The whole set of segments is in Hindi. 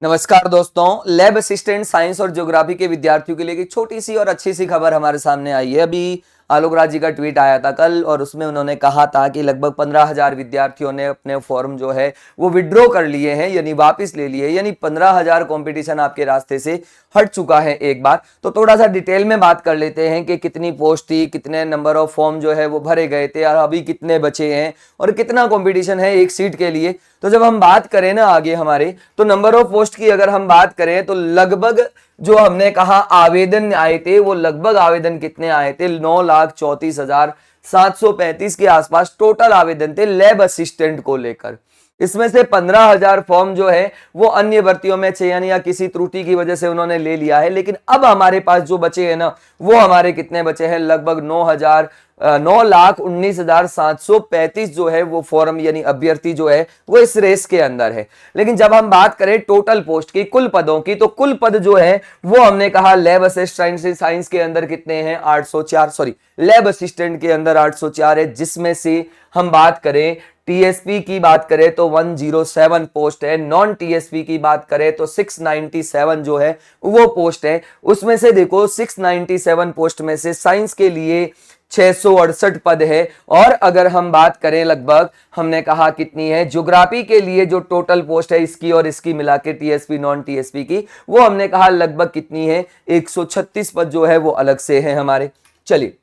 नमस्कार दोस्तों, लैब असिस्टेंट साइंस और ज्योग्राफी के विद्यार्थियों के लिए एक छोटी सी और अच्छी सी खबर हमारे सामने आई है। अभी आलोक राज जी का ट्वीट आया था कल और उसमें उन्होंने कहा था कि लगभग 15,000 विद्यार्थियों ने अपने फॉर्म जो है वो विड्रॉ कर लिए हैं, यानी वापस ले लिए, यानी 15,000 कंपटीशन आपके रास्ते से हट चुका है एक बार। तो थोड़ा सा डिटेल में बात कर लेते हैं कि कितनी पोस्ट थी, कितने नंबर ऑफ फॉर्म जो है वो भरे गए थे और अभी कितने बचे हैं और कितना कंपटीशन है एक सीट के लिए। तो जब हम बात करें ना आगे हमारे, तो नंबर ऑफ पोस्ट की अगर हम बात करें तो लगभग जो हमने कहा आवेदन आए थे, वो लगभग आवेदन कितने आए थे, 9,34,735 के आसपास टोटल आवेदन थे लैब असिस्टेंट को लेकर। इसमें से 15,000 फॉर्म जो है वो अन्य भर्तियों में चयन या किसी त्रुटि की वजह से उन्होंने ले लिया है। लेकिन अब हमारे पास जो बचे हैं ना, वो हमारे कितने बचे हैं, लगभग 9,19,735 जो है वो फॉर्म यानी अभ्यर्थी जो है वो इस रेस के अंदर है। लेकिन जब हम बात करें टोटल पोस्ट की, कुल पदों की, तो कुल पद जो है वो हमने कहा लैब असिस्टेंट साइंस के अंदर कितने हैं, 804, सॉरी लैब असिस्टेंट के अंदर 804 है, जिसमें से हम बात करें टीएसपी की बात करें तो 107 पोस्ट है, नॉन टीएसपी की बात करें तो 697 जो है वो पोस्ट है। उसमें से देखो 697 पोस्ट में से साइंस के लिए 668 पद है, और अगर हम बात करें लगभग हमने कहा कितनी है ज्योग्राफी के लिए जो टोटल पोस्ट है इसकी और इसकी मिला के टीएसपी नॉन टीएसपी की, वो हमने कहा लगभग कितनी है, 136 पद जो है वो अलग से है हमारे। चलिए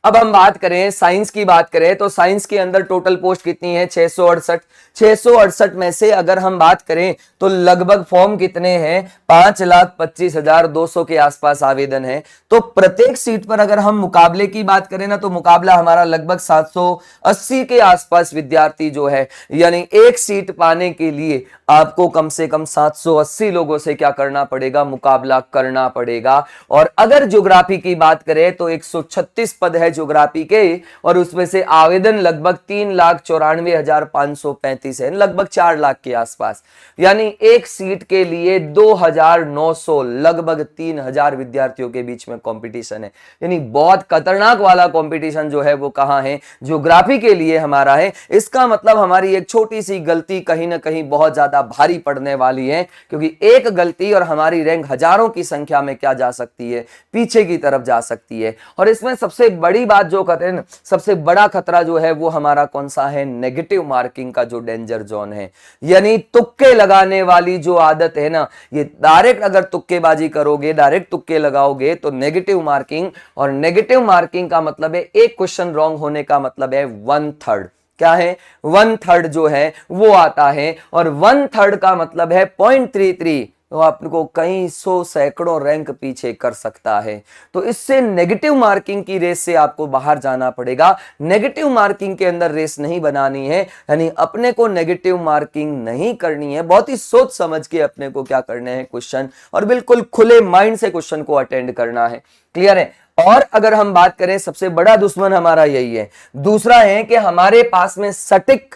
अब हम बात करें साइंस की, बात करें तो साइंस के अंदर टोटल पोस्ट कितनी है, 668। 668 में से अगर हम बात करें तो लगभग फॉर्म कितने हैं, 5,25,200 के आसपास आवेदन है। तो प्रत्येक सीट पर अगर हम मुकाबले की बात करें ना, तो मुकाबला हमारा लगभग 780 के आसपास विद्यार्थी जो है, यानी एक सीट पाने के लिए आपको कम से कम 780 लोगों से क्या करना पड़ेगा, मुकाबला करना पड़ेगा। और अगर ज्योग्राफी की बात करें तो 136 पद है ज्योग्राफी के, और उसमें से आवेदन लगभग 3,94,535 है, लगभग 4 लाख के आसपास, यानी एक सीट के लिए 2,900, लगभग 3,000 विद्यार्थियों के बीच में कंपटीशन है। यानी बहुत खतरनाक वाला कंपटीशन जो है वो कहां है, ज्योग्राफी के लिए हमारा है। इसका मतलब हमारी एक छोटी सी गलती कहीं ना कहीं बहुत ज्यादा भारी पड़ने वाली है, क्योंकि एक गलती और हमारी रैंक हजारों की संख्या में क्या जा सकती है, पीछे की तरफ जा सकती है। और इसमें सबसे बड़ी बात जो कहते हैं, सबसे बड़ा खतरा जो है वो हमारा कौन सा है, नेगेटिव मार्किंग का जो डेंजर जोन है, यानी तुक्के लगाने वाली जो आदत है ना, ये डायरेक्ट अगर तुक्केबाजी करोगे, डायरेक्ट तुक्के लगाओगे तो नेगेटिव मार्किंग, और नेगेटिव मार्किंग का मतलब है एक क्वेश्चन रॉन्ग होने का मतलब है 1/3, क्या है, 1/3 जो है वो आता है, और 1/3 का मतलब है 0.33, तो आपको कई सौ सैकड़ों रैंक पीछे कर सकता है। तो इससे नेगेटिव मार्किंग की रेस से आपको बाहर जाना पड़ेगा। नेगेटिव मार्किंग के अंदर रेस नहीं बनानी है, यानी अपने को नेगेटिव मार्किंग नहीं करनी है, बहुत ही सोच समझ के अपने को क्या करने हैं क्वेश्चन, और बिल्कुल खुले माइंड से क्वेश्चन को अटेंड करना है। क्लियर है। और अगर हम बात करें, सबसे बड़ा दुश्मन हमारा यही है। दूसरा है कि हमारे पास में सटीक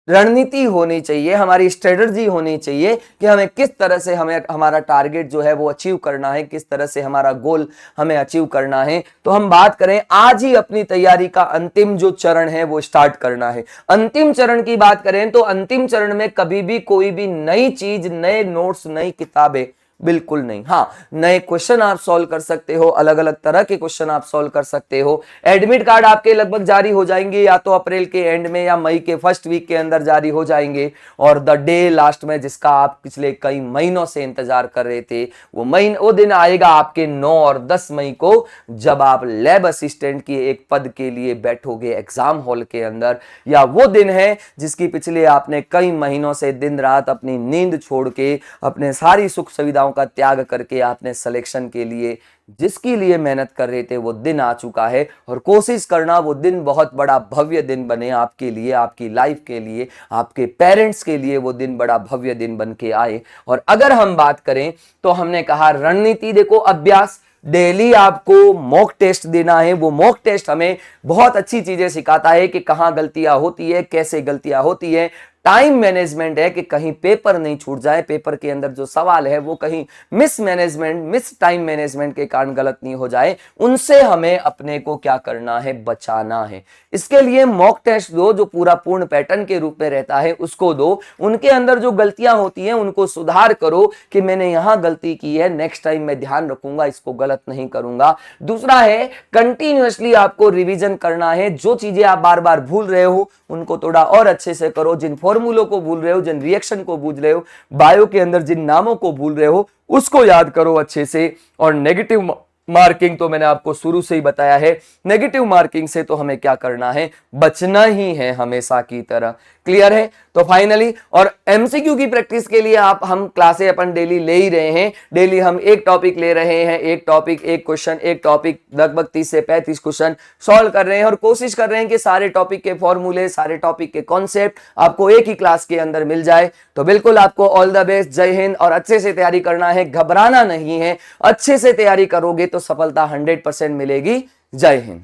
रणनीति होनी चाहिए, हमारी स्ट्रेटजी होनी चाहिए कि हमें किस तरह से हमें हमारा टारगेट जो है वो अचीव करना है, किस तरह से हमारा गोल हमें अचीव करना है। तो हम बात करें, आज ही अपनी तैयारी का अंतिम जो चरण है वो स्टार्ट करना है। अंतिम चरण की बात करें तो अंतिम चरण में कभी भी कोई भी नई चीज, नए नोट्स, नई किताबें बिल्कुल नहीं। हाँ, नए क्वेश्चन आप सॉल्व कर सकते हो, अलग अलग तरह के क्वेश्चन आप सॉल्व कर सकते हो। एडमिट कार्ड आपके लगभग जारी हो जाएंगे या तो अप्रैल के एंड में या मई के फर्स्ट वीक के अंदर जारी हो जाएंगे, और द डे लास्ट में जिसका आप पिछले कई महीनों से इंतजार कर रहे थे, वो दिन आएगा आपके 9 और 10 मई को, जब आप लैब असिस्टेंट की एक पद के लिए बैठोगे एग्जाम हॉल के अंदर। या वो दिन है जिसकी पिछले आपने कई महीनों से दिन रात अपनी नींद छोड़ के, अपने सारी सुख सुविधाओं का त्याग करके आपने सिलेक्शन के लिए जिसके लिए मेहनत कर रहे थे, वो दिन आ चुका है। और कोशिश करना वो दिन बहुत बड़ा भव्य दिन बने आपके लिए, आपकी लाइफ के लिए, आपके पेरेंट्स के लिए वो दिन बड़ा भव्य दिन बन के आए। और अगर हम बात करें तो हमने कहा रणनीति, देखो अभ्यास, डेली आपको मॉक टेस्ट देना है। वो मॉक टेस्ट हमें बहुत अच्छी चीजें सिखाता है कि कहां गलतियां होती है, कैसे गलतियां होती है। टाइम मैनेजमेंट है कि कहीं पेपर नहीं छूट जाए, पेपर के अंदर जो सवाल है वो कहीं मिस टाइम मैनेजमेंट के कारण गलत नहीं हो जाए, उनसे हमें अपने को क्या करना है, बचाना है। इसके लिए मॉक टेस्ट दो, जो पूरा पूर्ण पैटर्न के रूप में रहता है उसको दो, उनके अंदर जो गलतियां होती हैं उनको सुधार करो कि मैंने यहां गलती की है, नेक्स्ट टाइम मैं ध्यान रखूंगा, इसको गलत नहीं करूंगा। दूसरा है कंटिन्यूअसली आपको रिवीजन करना है, जो चीजें आप बार बार भूल रहे हो उनको थोड़ा और अच्छे से करो, जिन फॉर्मूलों को भूल रहे हो, जिन रिएक्शन को भूल रहे हो, बायो के अंदर जिन नामों को भूल रहे हो उसको याद करो अच्छे से। और नेगेटिव मार्किंग तो मैंने आपको शुरू से ही बताया है, नेगेटिव मार्किंग से तो हमें क्या करना है, बचना ही है हमेशा की तरह। क्लियर है? तो फाइनली, और एमसीक्यू की प्रैक्टिस के लिए हम क्लासें अपन डेली ले ही रहे हैं, डेली हम एक टॉपिक ले रहे हैं, एक टॉपिक एक क्वेश्चन, एक टॉपिक लगभग 30 से 35 क्वेश्चन सॉल्व कर रहे हैं, और कोशिश कर रहे हैं कि सारे टॉपिक के फॉर्मूले, सारे टॉपिक के कॉन्सेप्ट आपको एक ही क्लास के अंदर मिल जाए। तो बिल्कुल आपको ऑल द बेस्ट, जय हिंद। और अच्छे से तैयारी करना है, घबराना नहीं है, अच्छे से तैयारी करोगे तो सफलता 100% मिलेगी। जय हिंद।